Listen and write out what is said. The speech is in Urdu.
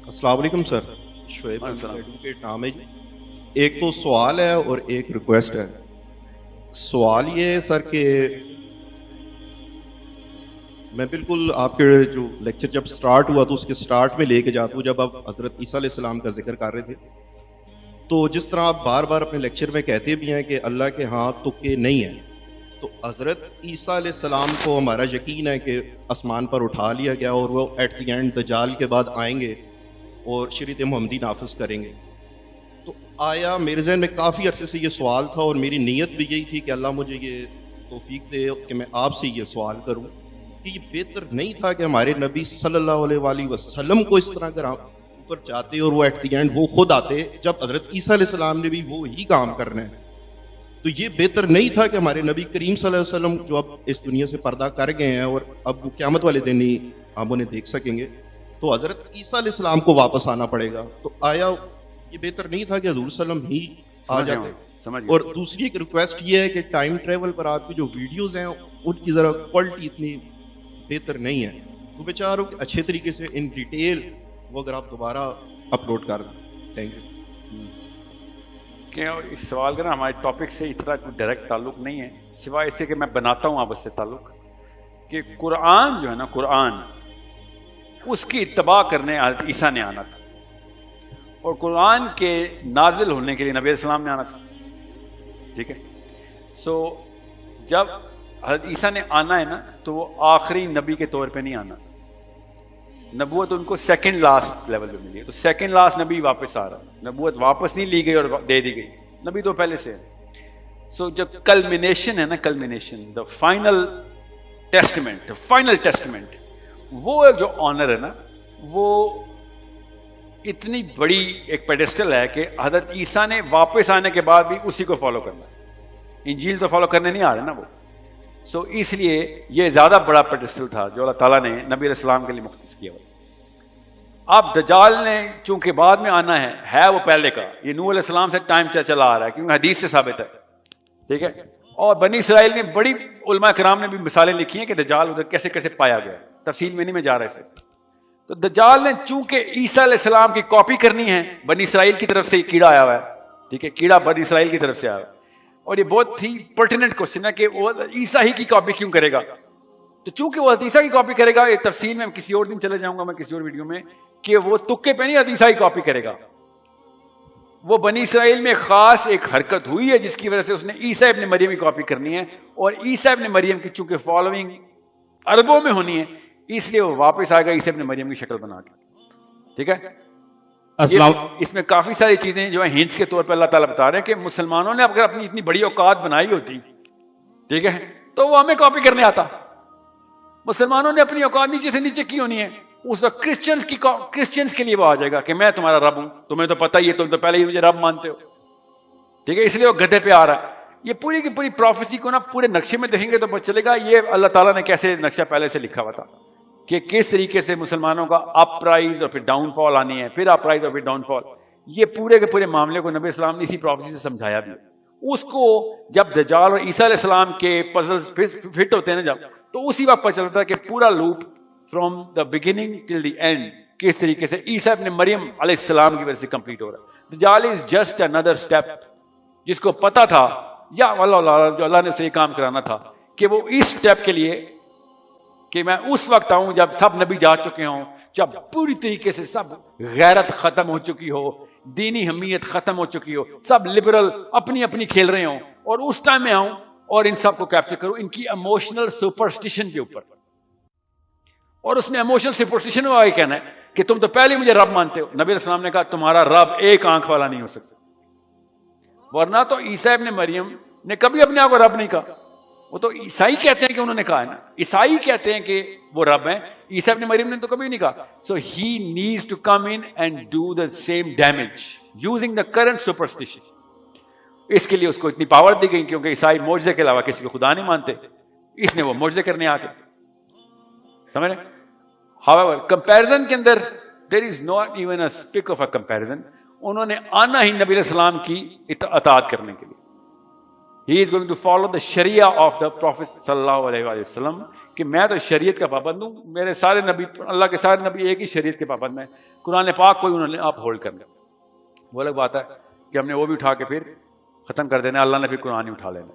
السلام علیکم سر، شعیب ایڈوکیٹ نام ہے جی. ایک تو سوال ہے اور ایک ریکویسٹ ہے. سوال یہ ہے سر کہ میں بالکل آپ کے جو لیکچر جب سٹارٹ ہوا تو اس کے سٹارٹ میں لے کے جاتا ہوں جب آپ حضرت عیسیٰ علیہ السلام کا ذکر کر رہے تھے. تو جس طرح آپ بار بار اپنے لیکچر میں کہتے بھی ہیں کہ اللہ کے ہاں تکے نہیں ہیں، تو حضرت عیسیٰ علیہ السلام کو ہمارا یقین ہے کہ آسمان پر اٹھا لیا گیا اور وہ ایٹ دی اینڈ دجال کے بعد آئیں گے اور شریعت محمدی نافذ کریں گے. تو آیا میرے ذہن میں کافی عرصے سے یہ سوال تھا اور میری نیت بھی یہی تھی کہ اللہ مجھے یہ توفیق دے کہ میں آپ سے یہ سوال کروں کہ یہ بہتر نہیں تھا کہ ہمارے نبی صلی اللہ علیہ وآلہ وسلم کو اس طرح اگر اوپر جاتے اور وہ ایٹ دی اینڈ وہ خود آتے جب حضرت عیسیٰ علیہ السلام نے بھی وہی کام کرنا ہے. تو یہ بہتر نہیں تھا کہ ہمارے نبی کریم صلی اللہ علیہ وسلم جو اب اس دنیا سے پردہ کر گئے ہیں اور اب وہ قیامت والے دن ہی ہم انہیں دیکھ سکیں گے، تو حضرت عیسیٰ علیہ السلام کو واپس آنا پڑے گا. تو آیا یہ بہتر نہیں تھا کہ حضور صلی اللہ علیہ وسلم ہی آ جاتے؟ اور دوسری ایک ریکویسٹ یہ ہے کہ ٹائم ٹریول پر آپ کی جو ویڈیوز ہیں ان کی ذرا کوالٹی اتنی بہتر نہیں ہے، تو میں چاہ رہا ہوں کہ اچھے طریقے سے ان ڈیٹیل وہ اگر آپ دوبارہ اپلوڈ کر دیں. Thank you. کہ اس سوال کا نا ہمارے ٹاپک سے اتنا کوئی ڈائریکٹ تعلق نہیں ہے، سوائے اس سے کہ میں بناتا ہوں آپ سے تعلق کہ قرآن جو ہے نا، قرآن اس کی اتباع کرنے حضرت عیسیٰ نے آنا تھا اور قرآن کے نازل ہونے کے لیے نبی علیہ السلام نے آنا تھا. ٹھیک ہے، سو جب حضرت عیسیٰ نے آنا ہے نا تو وہ آخری نبی کے طور پہ نہیں آنا، نبوت ان کو سیکنڈ لاسٹ لیول پہ ملی ہے. تو سیکنڈ لاسٹ نبی واپس آ رہا ہے، نبوت واپس نہیں لی گئی اور دے دی گئی، نبی تو پہلے سے ہے. سو جب کلمینیشن ہے نا، culmination the final testament, final testament, وہ جو آنر ہے نا وہ اتنی بڑی ایک پیڈسٹل ہے کہ حضرت عیسیٰ نے واپس آنے کے بعد بھی اسی کو فالو کرنا ہے. انجیل تو فالو کرنے نہیں آ رہے نا وہ. سو اس لیے یہ زیادہ بڑا پیڈسٹل تھا جو اللہ تعالیٰ نے نبی علیہ السلام کے لیے مختص کیا ہوا. اب دجال نے چونکہ بعد میں آنا ہے وہ پہلے کا، یہ نوح علیہ السلام سے ٹائم چلا آ رہا ہے کیونکہ حدیث سے ثابت ہے. ٹھیک ہے، اور بنی اسرائیل نے بڑی علماء کرام نے بھی مثالیں لکھی ہیں کہ دجال ادھر کیسے کیسے پایا گیا. تفصیل میں نہیں میں جا رہا اس وقت. تو دجال نے چونکہ عیسیٰ علیہ السلام کی کاپی کرنی ہے، بنی اسرائیل کی طرف سے کیڑا آیا ہوا ہے. ٹھیک ہے، کیڑا بنی اسرائیل کی طرف سے آیا ہوا ہے. اور یہ بہت ہی پرٹیننٹ کوشچن ہے کہ وہ عیسیٰ ہی کی کاپی کیوں کرے گا. تو چونکہ وہ عیسیٰ کی کاپی کرے گا، یہ تفصیل میں کسی اور دن چلے جاؤں گا میں کسی اور ویڈیو میں، کہ وہ تکے پہ نہیں عیسیٰ کی کاپی کرے گا. وہ بنی اسرائیل میں خاص ایک حرکت ہوئی ہے جس کی وجہ سے اس نے عیسیٰ ابن مریم کی کاپی کرنی ہے، اور عیسیٰ ابن مریم کی چونکہ فالوئنگ اربوں میں ہونی ہے اس لیے وہ واپس آئے گا عیسیٰ ابن مریم کی شکل بنا کے. ٹھیک ہے، اس میں کافی ساری چیزیں جو ہیں ہنٹس کے طور پہ اللہ تعالیٰ بتا رہے ہیں کہ مسلمانوں نے اگر اپنی اتنی بڑی اوقات بنائی ہوتی، ٹھیک ہے، تو وہ ہمیں کاپی کرنے آتا. مسلمانوں نے اپنی اوقات نیچے سے نیچے کی ہونی ہے، اس وقت کرسچنز کے لیے وہ آ جائے گا کہ میں تمہارا رب ہوں، تمہیں تو پتہ ہی ہے، تم تو پہلے ہی مجھے رب مانتے ہو. ٹھیک ہے، اس لیے وہ گدھے پہ آ رہا ہے. یہ پوری کی پوری پروفیسی کو نا پورے نقشے میں دیکھیں گے تو پتہ چلے گا یہ اللہ تعالیٰ نے کیسے نقشہ پہلے سے لکھا ہوا تھا کہ کس طریقے سے مسلمانوں کا اپ رائز اور پھر ڈاؤن فال آنی ہے، پھر اپ رائز اور پھر ڈاؤن فال. یہ پورے کے پورے معاملے کو نبی اسلام نے اسی پروفیسی سے سمجھایا بھی. اس کو جب دجال اور عیسیٰ علیہ السلام کے پزلز فٹ ہوتے ہیں نا جب، تو اسی وقت پتہ چلتا ہے کہ پورا loop from the beginning till the end کس طریقے سے عیسیٰ ابن مریم علیہ السلام کی وجہ سے کمپلیٹ ہو رہا ہے. دجال از جسٹ another step، جس کو پتا تھا یا جو اللہ نے اسے یہ کام کرانا تھا کہ وہ اس سٹیپ کے لیے کہ میں اس وقت آؤں جب سب نبی جا چکے ہوں، جب پوری طریقے سے سب غیرت ختم ہو چکی ہو، دینی حمیت ختم ہو چکی ہو، سب لبرل اپنی اپنی کھیل رہے ہوں، اور اس ٹائم میں آؤں اور ان سب کو کیپچر کروں ان کی ایموشنل سپرسٹیشن کے اوپر. اور اس نے ایموشنل سپرسٹیشن میں کہنا ہے کہ تم تو پہلے مجھے رب مانتے ہو. نبی علیہ السلام نے کہا تمہارا رب ایک آنکھ والا نہیں ہو سکتا، ورنہ تو عیسیٰ ابن مریم نے کبھی اپنے آپ کو رب نہیں کہا. وہ تو عیسائی کہتے ہیں کہ انہوں نے کہا ہے نا، عیسائی کہتے ہیں کہ وہ رب ہیں، عیسیٰ ابن مریم نے تو کبھی نہیں کہا. So he needs to come in and do the same damage using the current superstition. اس کے لیے اس کو اتنی پاور دی گئی کیونکہ عیسائی معجزے کے علاوہ کسی کو خدا نہیں مانتے، اس نے وہ معجزے کرنے آ کے سمجھ رہے. However, comparison کے اندر there is not even a speck of a comparison. انہوں نے آنا ہی نبی علیہ السلام کی اطاعت کرنے کے لیے. He is going to follow the Sharia of the Prophet sallallahu alaihi wasallam کہ میں تو شریعت کا پابند ہوں, میرے سارے نبی, اللہ کے سارے نبی ایک ہی شریعت کے پابند ہیں, قرآن پاک کوئی انہوں نے آپ ہولڈ کرنا. وہ الگ بات ہے کہ ہم نے وہ بھی اٹھا کے پھر ختم کر دینا, اللہ نے پھر قرآن ہی اٹھا لینا.